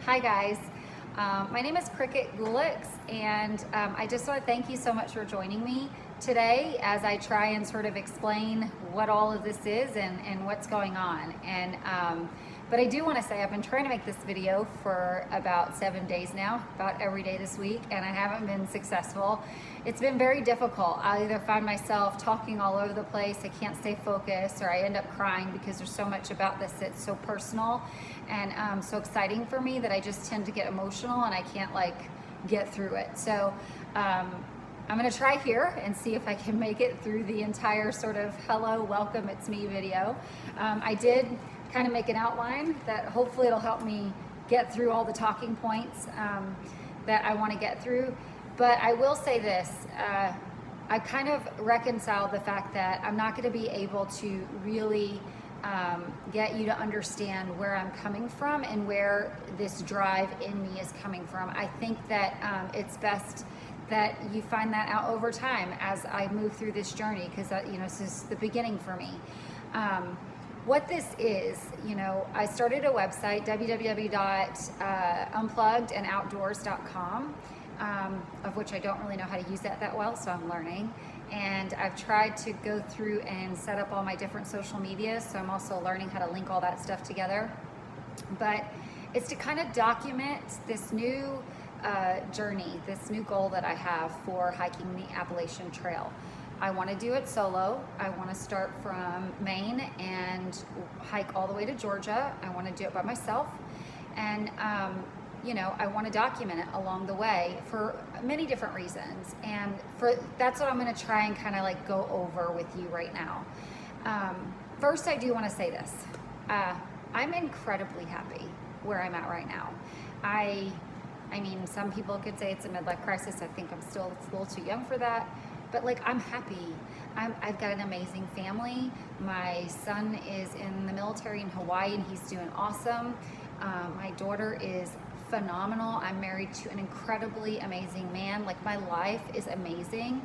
Hi guys, my name is Krikit and I just want to thank you so much for joining me today as I try and sort of explain what all of this is and what's going on. But I do want to say I've been trying to make this video for about 7 days now, about every day this week, and I haven't been successful. It's been very difficult. I'll either find myself talking all over the place, I can't stay focused, or I end up crying because there's so much about this that's so personal and so exciting for me that I just tend to get emotional and I can't get through it. So I'm gonna try here and see if I can make it through the entire sort of hello, welcome, it's me video. I did kind of make an outline that hopefully it'll help me get through all the talking points that I want to get through. But I will say this, I kind of reconciled the fact that I'm not going to be able to really get you to understand where I'm coming from and where this drive in me is coming from. I think that it's best that you find that out over time as I move through this journey, because this is the beginning for me. What this is, I started a website, www.unpluggedandOutdoors.com, of which I don't really know how to use that well, so I'm learning. And I've tried to go through and set up all my different social media, so I'm also learning how to link all that stuff together. But it's to kind of document this new journey, this new goal that I have for hiking the Appalachian Trail. I want to do it solo. I want to start from Maine and hike all the way to Georgia. I want to do it by myself. And, I want to document it along the way for many different reasons. And that's what I'm going to try and kind of go over with you right now. First, I do want to say this. I'm incredibly happy where I'm at right now. I mean, some people could say it's a midlife crisis. I think it's a little too young for that. But I'm happy. I've got an amazing family. My son is in the military in Hawaii and he's doing awesome. My daughter is phenomenal. I'm married to an incredibly amazing man. My life is amazing.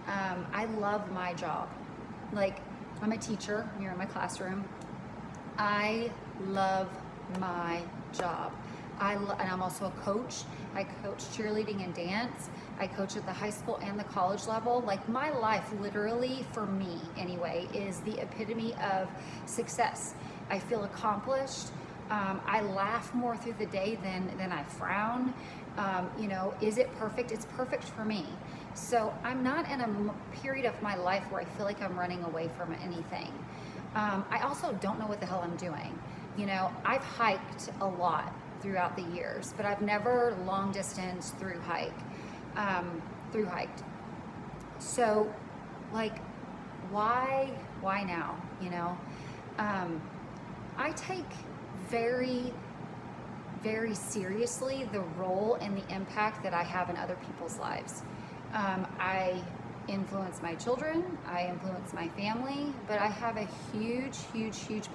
I love my job. I'm a teacher, you're in my classroom. I love my job. And I'm also a coach. I coach cheerleading and dance. I coach at the high school and the college level. My life, literally, for me anyway, is the epitome of success. I feel accomplished. I laugh more through the day than I frown. Is it perfect? It's perfect for me. So I'm not in a period of my life where I feel like I'm running away from anything. I also don't know what the hell I'm doing. I've hiked a lot throughout the years, but I've never long distance through hiked. So why now? I take very, very seriously the role and the impact that I have in other people's lives. I influence my children, I influence my family, but I have a huge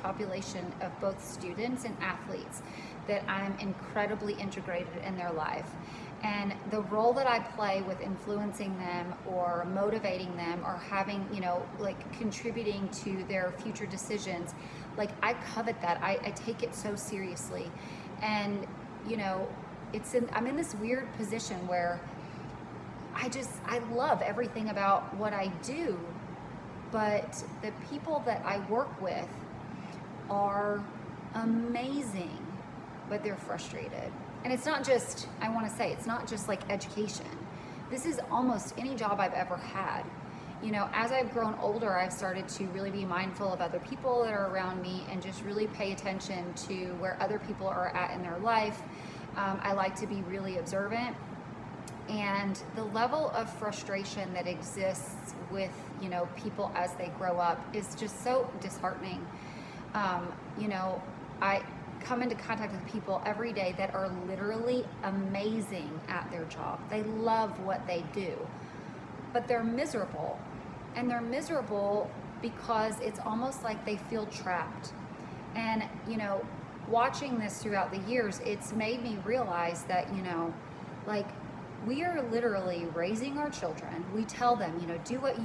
population of both students and athletes that I'm incredibly integrated in their life. And the role that I play with influencing them or motivating them or having, contributing to their future decisions, I covet that. I take it so seriously. And, I'm in this weird position where I love everything about what I do, but the people that I work with are amazing, but they're frustrated. And it's not just, I want to say, it's not just education. This is almost any job I've ever had. As I've grown older, I've started to really be mindful of other people that are around me and just really pay attention to where other people are at in their life. I like to be really observant. And the level of frustration that exists with, people as they grow up is just so disheartening. I come into contact with people every day that are literally amazing at their job. They love what they do, but they're miserable. And they're miserable because it's almost like they feel trapped. And, watching this throughout the years, it's made me realize that, we are literally raising our children. We tell them, do what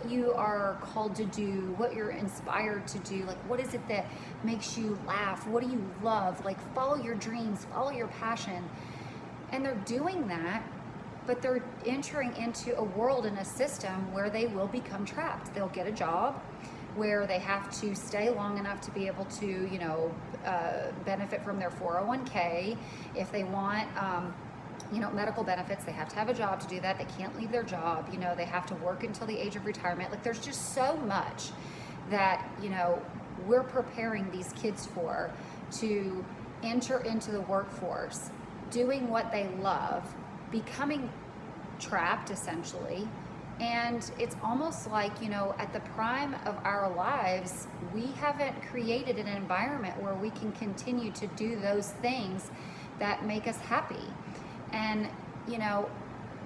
you are called to do, what you're inspired to do. Like, what is it that makes you laugh? What do you love? Like, follow your dreams, follow your passion. And they're doing that, but they're entering into a world and a system where they will become trapped. They'll get a job where they have to stay long enough to be able to, benefit from their 401k. If they want, medical benefits, they have to have a job to do that. They can't leave their job. They have to work until the age of retirement. Like, there's just so much that, we're preparing these kids for, to enter into the workforce, doing what they love, becoming trapped essentially. And it's almost like, at the prime of our lives, we haven't created an environment where we can continue to do those things that make us happy. And,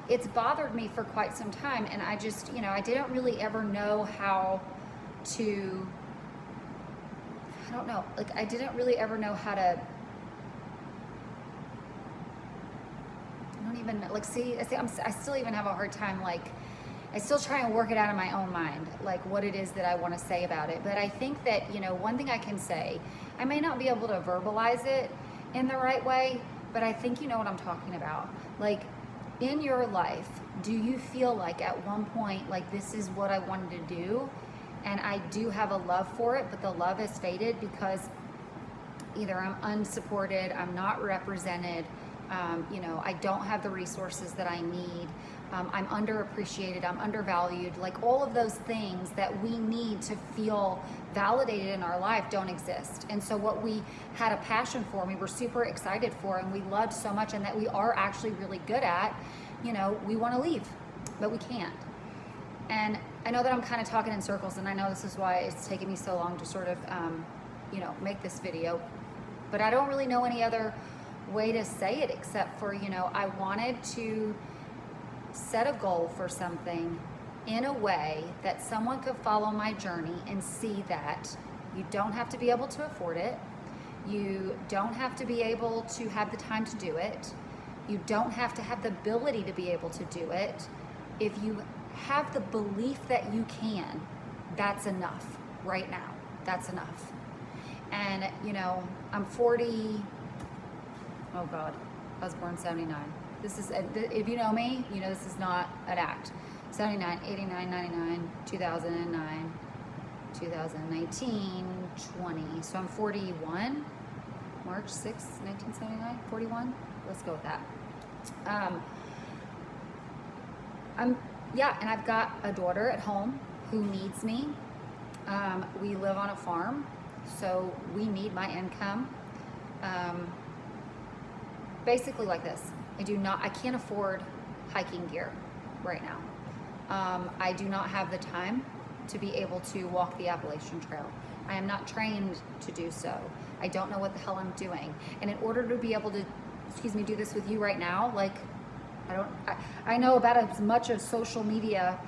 it's bothered me for quite some time. And I just, I didn't really ever know how to, I didn't really ever know how to, I still even have a hard time, I still try and work it out in my own mind, what it is that I want to say about it. But I think that, one thing I can say, I may not be able to verbalize it in the right way, but I think you know what I'm talking about. In your life, do you feel like at one point, this is what I wanted to do, and I do have a love for it, but the love has faded because either I'm unsupported, I'm not represented, I don't have the resources that I need, I'm underappreciated, I'm undervalued, all of those things that we need to feel validated in our life don't exist. And so what we had a passion for, and we were super excited for, and we loved so much, and that we are actually really good at, we want to leave, but we can't. And I know that I'm kind of talking in circles, and I know this is why it's taken me so long to sort of, make this video, but I don't really know any other way to say it except for, I wanted to set a goal for something in a way that someone could follow my journey and see that you don't have to be able to afford it. You don't have to be able to have the time to do it. You don't have to have the ability to be able to do it. If you have the belief that you can, that's enough right now. That's enough. And, I'm 40, oh God, I was born 79. This is, if you know me, this is not an act. 79, 89, 99, 2009, 2019, 20. So I'm 41, March 6th, 1979, 41. Let's go with that. And I've got a daughter at home who needs me. We live on a farm, so we need my income. Basically like this. I can't afford hiking gear right now. I do not have the time to be able to walk the Appalachian Trail. I am not trained to do so. I don't know what the hell I'm doing. And in order to be able to, do this with you right now, I know about as much of social media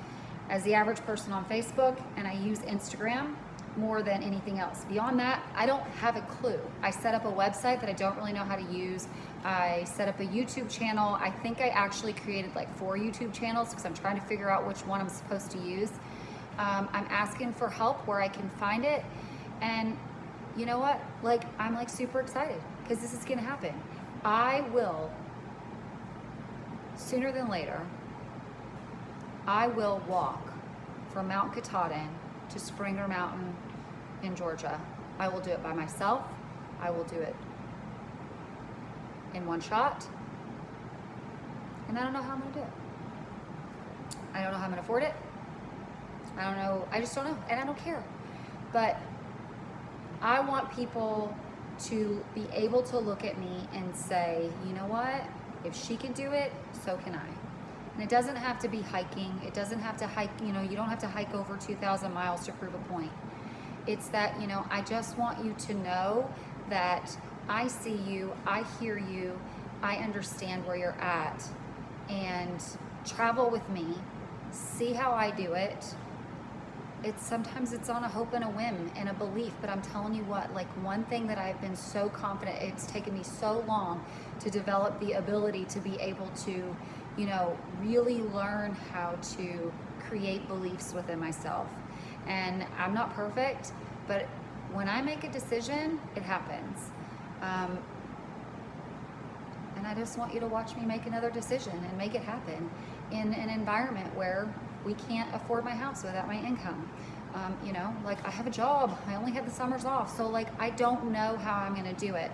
as the average person on Facebook, and I use Instagram more than anything else. Beyond that, I don't have a clue. I set up a website that I don't really know how to use. I set up a YouTube channel. I think I actually created 4 YouTube channels because I'm trying to figure out which one I'm supposed to use. I'm asking for help where I can find it. And you know what? I'm super excited because this is gonna happen. I will, sooner than later, I will walk from Mount Katahdin to Springer Mountain in Georgia. I will do it by myself. I will do it in one shot. And I don't know how I'm gonna do it. I don't know how I'm gonna afford it. I don't know, I just don't know, and I don't care. But I want people to be able to look at me and say, you know what? If she can do it, so can I. And it doesn't have to be hiking. It doesn't have to hike, you don't have to hike over 2,000 miles to prove a point. It's that, I just want you to know that I see you, I hear you, I understand where you're at, and travel with me, see how I do it. Sometimes it's on a hope and a whim and a belief, but I'm telling you what, one thing that I've been so confident, it's taken me so long to develop the ability to be able to, you know, really learn how to create beliefs within myself. And I'm not perfect, but when I make a decision, it happens. And I just want you to watch me make another decision and make it happen in an environment where we can't afford my house without my income. You know, like I have a job, I only have the summers off, so like I don't know how I'm gonna do it.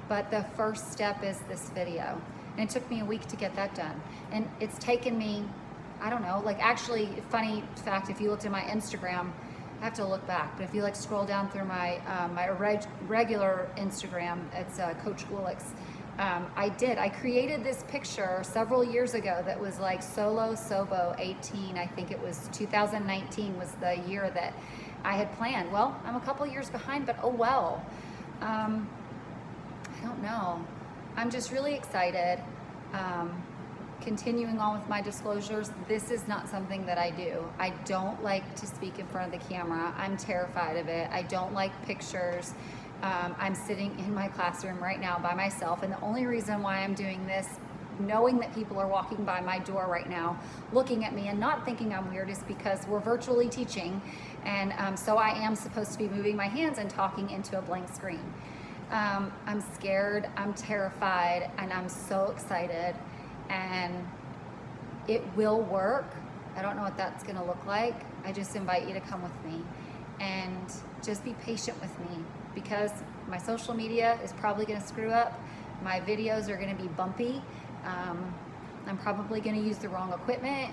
But the first step is this video. And it took me a week to get that done. And it's taken me, I don't know, like actually, funny fact, if you looked at my Instagram, I have to look back, but if you like scroll down through my regular Instagram, it's Coach Gulix. I created this picture several years ago that was like Solo-Sobo 18. I think it was 2019 was the year that I had planned. Well, I'm a couple years behind, but oh well. I don't know. I'm just really excited. Continuing on with my disclosures, this is not something that I do. I don't like to speak in front of the camera. I'm terrified of it. I don't like pictures. I'm sitting in my classroom right now by myself, and the only reason why I'm doing this, knowing that people are walking by my door right now, looking at me and not thinking I'm weird, is because we're virtually teaching, and so I am supposed to be moving my hands and talking into a blank screen. I'm scared, I'm terrified, and I'm so excited, and it will work. I don't know what that's gonna look like. I just invite you to come with me and just be patient with me, because my social media is probably gonna screw up. My videos are gonna be bumpy. I'm probably gonna use the wrong equipment,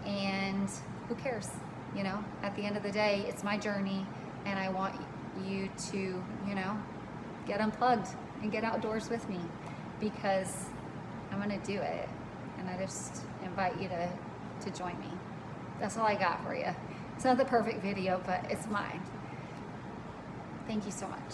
and who cares? You know, at the end of the day, it's my journey, and I want you to, you know, get unplugged and get outdoors with me, because I'm gonna do it, and I just invite you to join me. That's all I got for you. It's not the perfect video, but it's mine. Thank you so much.